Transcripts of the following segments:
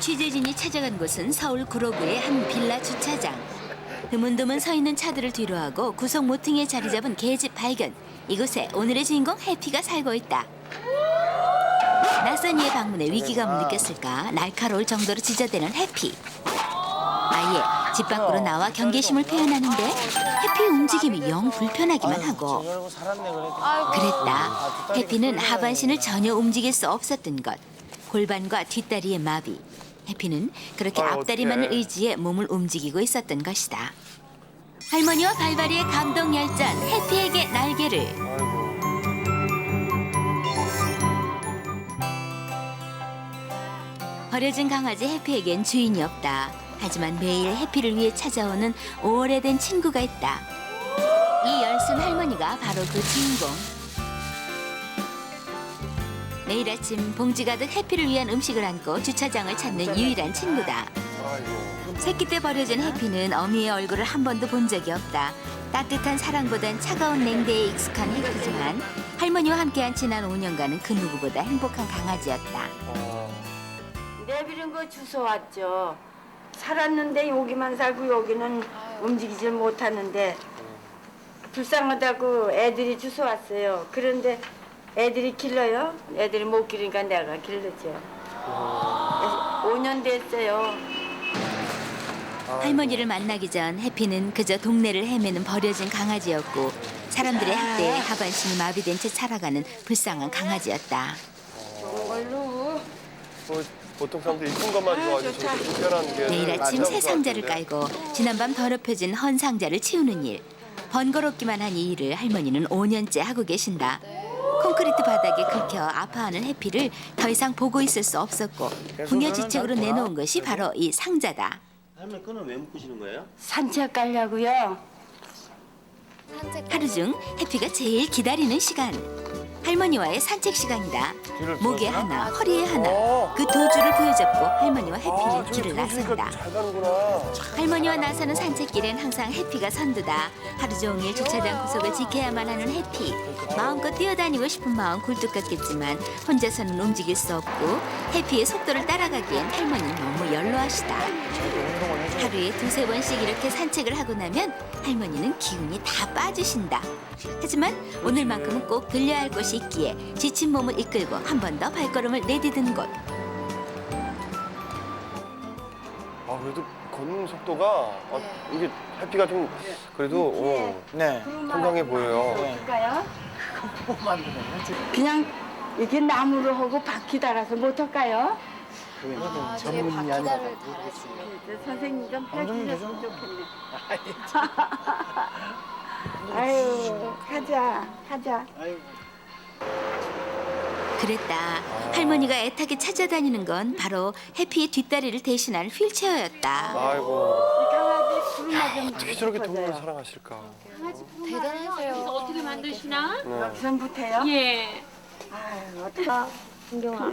취재진이 찾아간 곳은 서울 구로구의 한 빌라 주차장. 드문드문 서 있는 차들을 뒤로하고 구석 모퉁이에 자리 잡은 개집 발견. 이곳에 오늘의 주인공 해피가 살고 있다. 낯선 이의 방문에 위기감을 느꼈을까 날카로울 정도로 지저대는 해피. 아예 집 밖으로 나와 경계심을 표현하는데 해피의 움직임이 영 불편하기만 하고. 그랬다. 해피는 하반신을 전혀 움직일 수 없었던 것. 골반과 뒷다리의 마비. 해피는 그렇게 앞다리만을 의지해 몸을 움직이고 있었던 것이다. 할머니와 발발이의 감동 열전, 해피에게 날개를. 버려진 강아지 해피에겐 주인이 없다. 하지만 매일 해피를 위해 찾아오는 오래된 친구가 있다. 이 열순 할머니가 바로 그 주인공. 매일 아침 봉지 가득 해피를 위한 음식을 안고 주차장을 찾는 유일한 친구다. 새끼 때 버려진 해피는 어미의 얼굴을 한 번도 본 적이 없다. 따뜻한 사랑보단 차가운 냉대에 익숙한 해피지만 할머니와 함께한 지난 5년간은 그 누구보다 행복한 강아지였다. 내비린 거 주워왔죠. 살았는데 여기만 살고 여기는 움직이질 못하는데 불쌍하다고 애들이 주워왔어요. 그런데 애들이 길러요? 애들이 못 기르니까 내가 길르죠. 5년 됐어요. 할머니를 만나기 전 해피는 그저 동네를 헤매는 버려진 강아지였고 사람들의 학대에 하반신이 마비된 채 살아가는 불쌍한 강아지였다. 좋은 걸로. 보통 사람들 이쁜 것만 좋아하지 저렇게 특별한 게 내일 아침 새 상자를 깔고 지난밤 더럽혀진 헌 상자를 치우는 일. 번거롭기만 한 이 일을 할머니는 5년째 하고 계신다. 콘크리트 바닥에 긁혀 아파하는 해피를 더 이상 보고 있을 수 없었고 궁여지책으로 내놓은 것이 바로 이 상자다. 할머니 끈은 왜 묶으시는 거예요? 산책 가려고요. 하루 중 해피가 제일 기다리는 시간. 할머니와의 산책 시간이다. 목에 하나, 허리에 하나. 그 두 줄을 부여잡고 할머니와 해피는 길을 나선다. 잘 가는구나. 할머니와 나서는 산책길엔 항상 해피가 선두다. 하루 종일 주차장 구석을 지켜야만 하는 해피. 마음껏 뛰어다니고 싶은 마음 굴뚝 같겠지만 혼자서는 움직일 수 없고 해피의 속도를 따라가기엔 할머니는 너무 연로하시다. 하루에 두세 번씩 이렇게 산책을 하고 나면 할머니는 기운이 다 빠지신다. 하지만 오늘만큼은 꼭 들려야 할 곳이 있기에 지친 몸을 이끌고 한 번 더 발걸음을 내디딘 곳. 아 그래도 걷는 속도가 이게 해피가 좀 그래도 건강해 보여요. 할까요? 그냥 이렇게 나무로 하고 바퀴 달아서 못 할까요? 전문이 아니라 선생님 좀 해주셨으면 좋겠네. 아유, 가자. 그랬다. 할머니가 애타게 찾아다니는 건 바로 해피의 뒷다리를 대신할 휠체어였다. 아이고 강아지 부르마 좀 어떻게 저렇게 동물을 사랑하실까. 대단하세요. 어떻게 만드시나? 전부터요? 예. 아유, 어떡하. 신경아.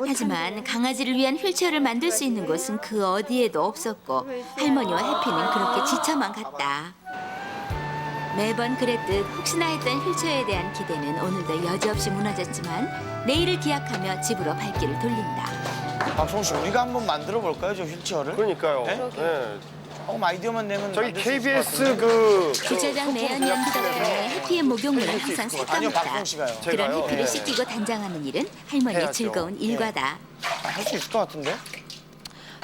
하지만 강아지를 위한 휠체어를 만들 수 있는 곳은 그 어디에도 없었고 할머니와 해피는 그렇게 지쳐만 갔다. 매번 그랬듯 혹시나 했던 휠체어에 대한 기대는 오늘도 여지없이 무너졌지만 내일을 기약하며 집으로 발길을 돌린다. 박송 씨, 우리가 한번 만들어 볼까요, 저 휠체어를? 그러니까요. 네? 네. 조금 아이디어만 내면 저기 만들 수 있을 것 KBS 같은데. 주차장 매연 연기 덕분에 해피의 목욕물은 항상 아니요, 새까맣다. 박송 씨가요. 그런 제가요? 해피를 예. 씻기고 단장하는 일은 할머니의 해야죠. 즐거운 일과다. 할 수 있을 것 같은데?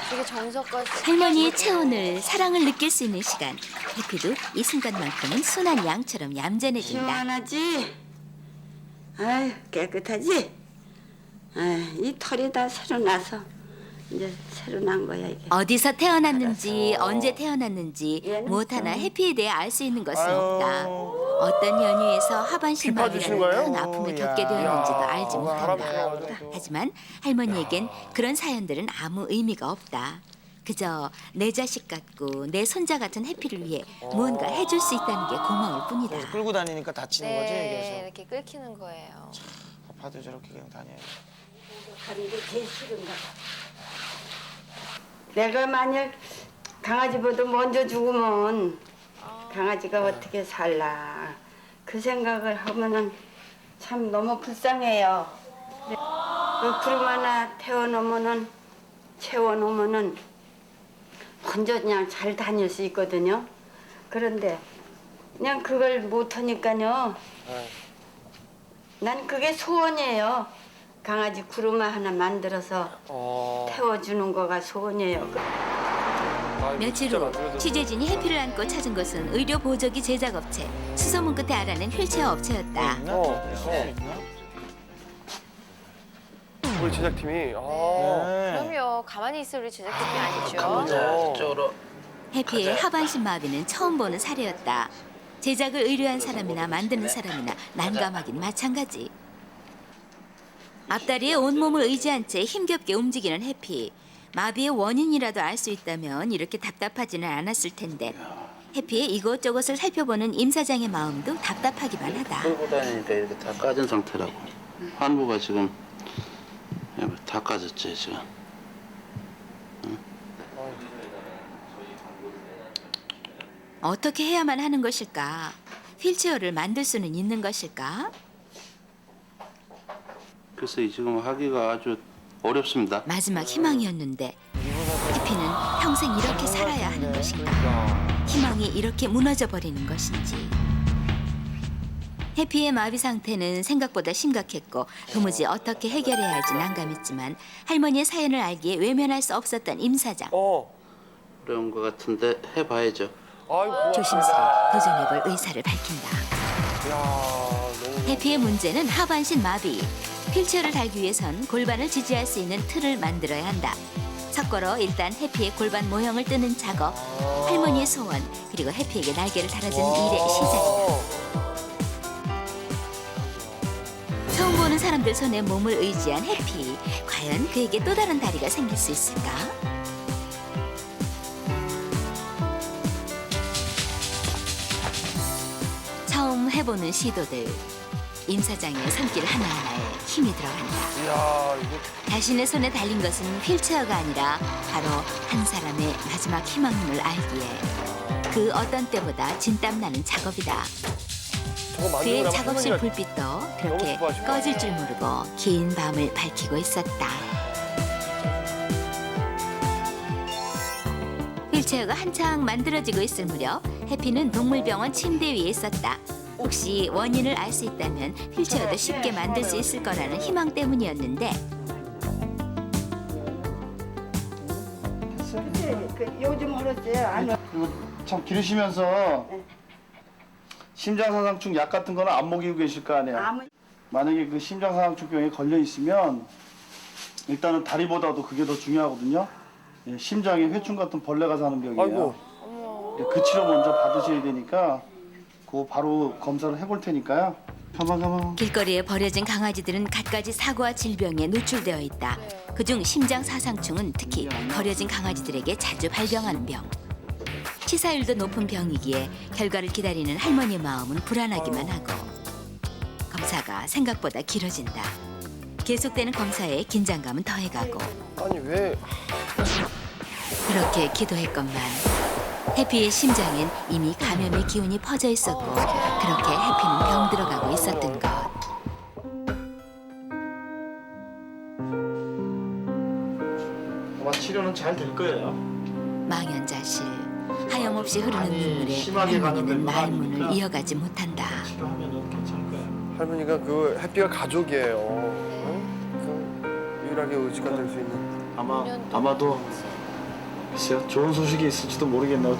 되게 정성까지. 할머니의 체온을 사랑을 느낄 수 있는 시간. 해피도 이 순간만큼은 순한 양처럼 얌전해진다. 시원하지? 아유, 깨끗하지? 아유, 이 털이 다 새로 나서 이제 새로 난 거야, 이게. 어디서 태어났는지 언제 태어났는지 무엇 하나 해피에 대해 알 수 있는 것은 없다. 어떤 연유에서 하반신 FIFA 주신 마비라는 큰 거예요? 아픔을 야. 겪게 되었는지도 알지 못한다. 바람이 하지만 할머니에겐 그런 사연들은 아무 의미가 없다. 그저 내 자식 같고 내 손자 같은 해피를 위해 무언가 해줄 수 있다는 게 고마울 뿐이다. 끌고 다니니까 다치는 거지, 네, 여기에서. 이렇게 끓기는 거예요. 아파도 저렇게 그냥 다녀요. 가는 게 제일 싫은가 봐. 내가 만약 강아지보다 먼저 죽으면 강아지가 어떻게 살라. 그 생각을 하면은 참 너무 불쌍해요. 그 구름 하나 태워놓으면은 채워놓으면은 혼자 그냥 잘 다닐 수 있거든요. 그런데 그냥 그걸 못하니까요. 난 그게 소원이에요. 강아지 구루마 하나 만들어서 태워주는 거가 소원이에요. 며칠 후 취재진이 해피를 안고 찾은 곳은 의료 보조기 제작업체. 수소문 끝에 알아낸 휠체어 업체였다. 우리 제작팀이 네. 그럼요. 가만히 있을 우리 제작팀이 아니죠. 자, 이쪽으로. 해피의 하반신 마비는 처음 보는 사례였다. 제작을 의뢰한 사람이나 만드는 사람이나 난감하긴 마찬가지. 앞다리에 온몸을 의지한 채 힘겹게 움직이는 해피. 마비의 원인이라도 알 수 있다면 이렇게 답답하지는 않았을 텐데 해피의 이것저것을 살펴보는 임 사장의 마음도 답답하기만 하다. 끌고 다니니까 이렇게 다 까진 상태라고. 환부가 지금 다 까졌지 지금. 어떻게 해야만 하는 것일까? 휠체어를 만들 수는 있는 것일까? 그래서 지금 하기가 아주 어렵습니다. 마지막 희망이었는데 해피는 평생 이렇게 살아야 하는 것인가? 희망이 이렇게 무너져 버리는 것인지. 해피의 마비 상태는 생각보다 심각했고 도무지 어떻게 해결해야 할지 난감했지만 할머니의 사연을 알기에 외면할 수 없었던 임 사장. 어려운 것 같은데 해봐야죠. 아이고. 조심스레 도전해볼 의사를 밝힌다. 야, 너무. 해피의 문제는 하반신 마비. 휠체어를 달기 위해선 골반을 지지할 수 있는 틀을 만들어야 한다. 섞어러 일단 해피의 골반 모형을 뜨는 작업, 할머니의 소원, 그리고 해피에게 날개를 달아주는 일의 시작이다. 처음 보는 사람들 손에 몸을 의지한 해피. 과연 그에게 또 다른 다리가 생길 수 있을까? 처음 해보는 시도들. 임 사장의 손길 하나하나에 힘이 들어간다. 이야, 이거. 자신의 손에 달린 것은 휠체어가 아니라 바로 한 사람의 마지막 희망임을 알기에 그 어떤 때보다 진땀 나는 작업이다. 저거 그의 만드느라 작업실 할머니가 불빛도 그렇게 너무 수고하시구나. 꺼질 줄 모르고 긴 밤을 밝히고 있었다. 휠체어가 한창 만들어지고 있을 무렵 해피는 동물병원 침대 위에 있었다. 혹시 원인을 알 수 있다면 휠체어도 쉽게 만들 수 있을 거라는 희망 때문이었는데 요즘 그렇지요. 아니. 그리고 참 기르시면서 심장사상충 약 같은 거는 안 먹이고 계실 거 아니에요. 만약에 그 심장사상충병에 걸려 있으면 일단은 다리보다도 그게 더 중요하거든요. 예, 심장에 회충 같은 벌레가 사는 병이에요. 아이고. 예, 그 치료 먼저 받으셔야 되니까 그거 바로 검사를 해볼 테니까요. 가만. 길거리에 버려진 강아지들은 갖가지 사고와 질병에 노출되어 있다. 그중 심장사상충은 특히 버려진 강아지들에게 자주 발병하는 병. 치사율도 높은 병이기에 결과를 기다리는 할머니의 마음은 불안하기만 하고 검사가 생각보다 길어진다. 계속되는 검사에 긴장감은 더해가고 아니, 왜. 그렇게 기도했건만 해피의 심장엔 이미 감염의 기운이 퍼져 있었고 그렇게 해피는 병들어가고 있었던 것. 아마 치료는 잘 될 거예요. 망연자실, 하염없이 흐르는 아니, 눈물에 심하게 할머니는 가는 말문을 데는 이어가지 못한다. 치료하면은 괜찮을 거예요. 할머니가 그 해피가 가족이에요. 응? 그래서 유일하게 의지가 될 수 있는. 아마도 글쎄요, 좋은 소식이 있을지도 모르겠네요.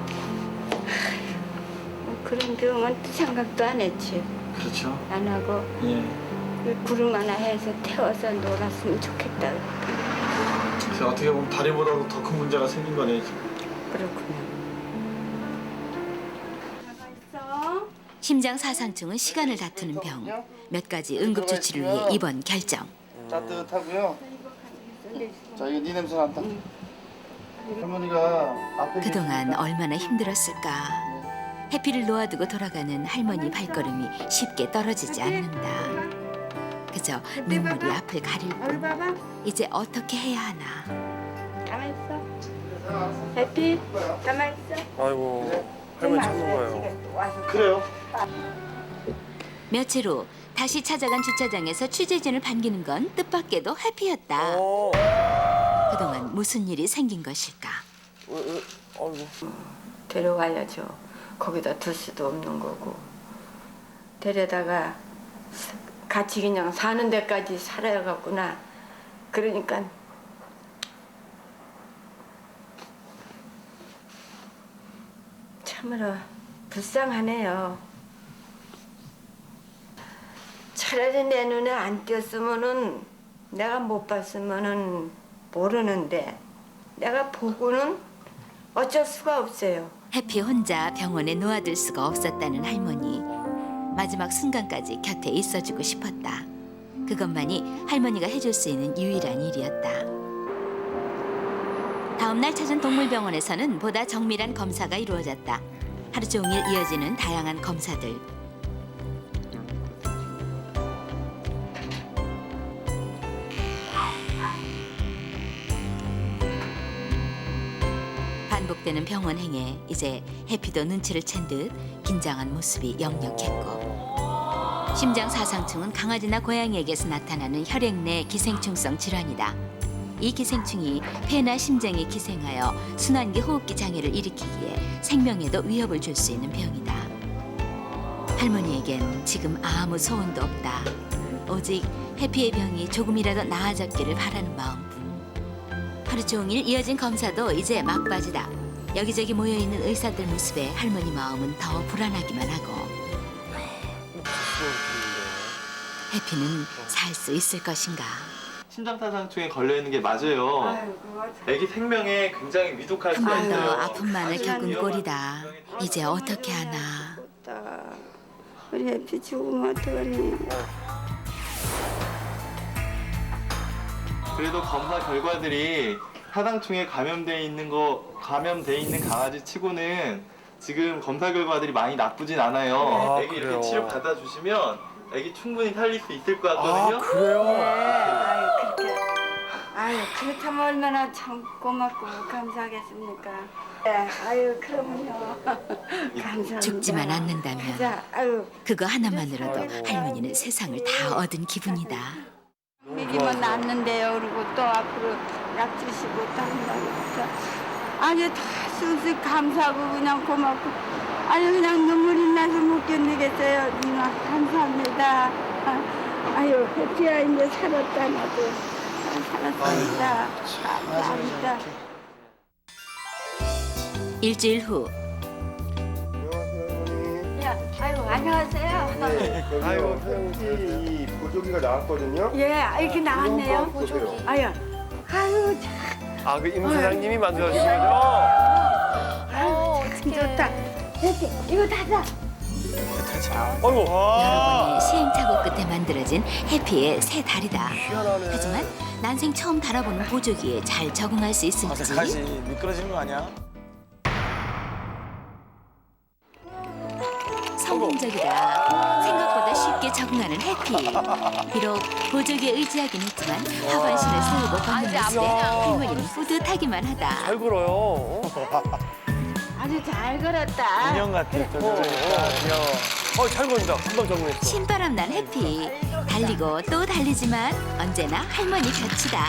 그런 병은 생각도 안 했지. 그렇죠. 안 하고 예. 구름 하나 해서 태워서 놀았으면 좋겠다. 그래서 어떻게 보면 다리보다도 더 큰 문제가 생긴 거네 지금. 그렇구나. 있어. 심장사상충은 시간을 다투는 병. 몇 가지 응급조치를 위해 입원 결정. 따뜻하고요. 자, 이거 네 냄새 난다. 할머니가 앞에 그동안 얼마나 힘들었을까. 해피를 놓아두고 돌아가는 할머니 발걸음이 쉽게 떨어지지 않는다. 그저 눈물이 앞을 가릴 얼른 뿐. 봐봐. 이제 어떻게 해야 하나. 가만 있어. 해피. 가만 있어. 아이고, 할머니 찾는 거예요. 와서. 그래요. 며칠 후 다시 찾아간 주차장에서 취재진을 반기는 건 뜻밖에도 해피였다. 그동안 무슨 일이 생긴 것일까? 아이고. 데려가야죠. 거기다 둘 수도 없는 거고. 데려다가 같이 그냥 사는 데까지 살아야겠구나. 그러니까 참으로 불쌍하네요. 차라리 내 눈에 안 띄었으면은 내가 못 봤으면은 모르는데 내가 보고는 어쩔 수가 없어요. 해피 혼자 병원에 놓아둘 수가 없었다는 할머니. 마지막 순간까지 곁에 있어주고 싶었다. 그것만이 할머니가 해줄 수 있는 유일한 일이었다. 다음 날 찾은 동물병원에서는 보다 정밀한 검사가 이루어졌다. 하루 종일 이어지는 다양한 검사들. 반복되는 병원 행에 이제 해피도 눈치를 챈 듯 긴장한 모습이 역력했고, 심장 사상충은 강아지나 고양이에게서 나타나는 혈액 내 기생충성 질환이다. 이 기생충이 폐나 심장에 기생하여 순환기 호흡기 장애를 일으키기에 생명에도 위협을 줄 수 있는 병이다. 할머니에겐 지금 아무 소원도 없다. 오직 해피의 병이 조금이라도 나아졌기를 바라는 마음뿐. 하루 종일 이어진 검사도 이제 막바지다. 여기저기 모여있는 의사들 모습에 할머니 마음은 더 불안하기만 하고, 해피는 살 수 있을 것인가? 심장사상충에 걸려 있는 게 맞아요. 아기 생명에 굉장히 위독할 수가 한 번 더 있어요. 아픔만을 겪은 꼴이다. 이제 어떻게 하나? 우리 해피 죽으면 어떡하니. 그래도 검사 결과들이 사상충에 감염돼 있는 강아지 치고는 지금 검사 결과들이 많이 나쁘진 않아요. 아, 아기 그래요? 이렇게 치료 받아주시면 아기 충분히 살릴 수 있을 것 같거든요. 아, 그래요? 아유, 그렇다면 얼마나 참 고맙고 감사하겠습니까. 네, 아유, 그러면요. 감사합니다. 죽지만 않는다면 자, 아유, 그거 하나만으로도 할머니는 세상을 다 얻은 기분이다. 먹이면 낫는데요. 그리고 또 앞으로 약 주시고 또 한다고. 아주 다 쑥쑥 감사하고 그냥 고맙고. 아유, 그냥 눈물이 나서 못 견디겠어요. 누나, 감사합니다. 아유, 해피야, 이제 살았다, 나도. 살았습니다. 감사합니다. 일주일 후 아유, 안녕하세요. 아이고, 사장님, 이 보조기가 나왔거든요. 예, 이렇게 나왔네요. 보세요. 아유, 아유, 참, 아, 그 임 사장님이 만들어주신 거죠? 참 좋다. 해피, 이거 닫아. 아이고. 여러 번의 시행착오 끝에 만들어진 해피의 새 다리다. 희한하네. 하지만 난생 처음 달아보는 보조기에 잘 적응할 수 있을지. 가지 미끄러지는 거 아니야? 성공적이다. 생각보다 쉽게 적응하는 해피. 비록 보조기에 의지하긴 했지만 하반신을 세우고 걷는 이제 모습에 앞이냐. 할머니는 뿌듯하기만 하다. 잘 걸어요. 아주 잘 걸었다. 인형 같아. 귀여워. 잘 걸린다. 금방 적응했어. 신바람 난 해피. 달리고 또 달리지만 언제나 할머니 곁이다.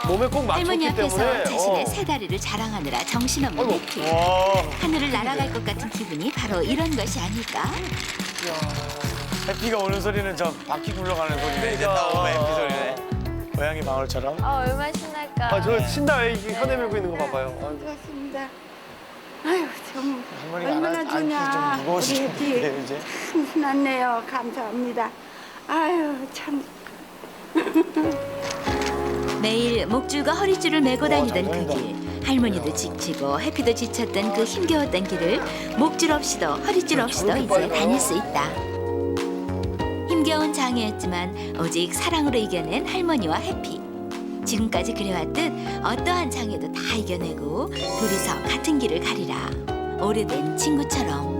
몸에 꼭 할머니 맞췄기 앞에서 때문에. 자신의 새 다리를 자랑하느라 정신없는 아이고. 해피. 하늘을 날아갈 것 같은 기분이 바로 이런 것이 아닐까? 해피가 오는 소리는 저 바퀴 굴러가는 소리네. 이제 나오면 해피 소리네. 고양이 방울처럼. 얼마나 신날까. 아, 저 신나 애기 혀내 밀고 있는 거 봐봐요. 아이고. 좋습니다. 아유, 참 할머니가 얼마나 안기 좋냐. 좀 우리 무거우시겠는데 해피 이제. 참 신났네요. 감사합니다. 아유, 참. 매일 목줄과 허리줄을 메고 다니던 그 길. 할머니도 지치고 해피도 지쳤던 그 힘겨웠던 길을 목줄 없이도 허리줄 없이도 이제 다닐 수 있다. 힘겨운 장애였지만 오직 사랑으로 이겨낸 할머니와 해피. 지금까지 그래왔듯 어떠한 장애도 다 이겨내고 둘이서 같은 길을 가리라. 오래된 친구처럼.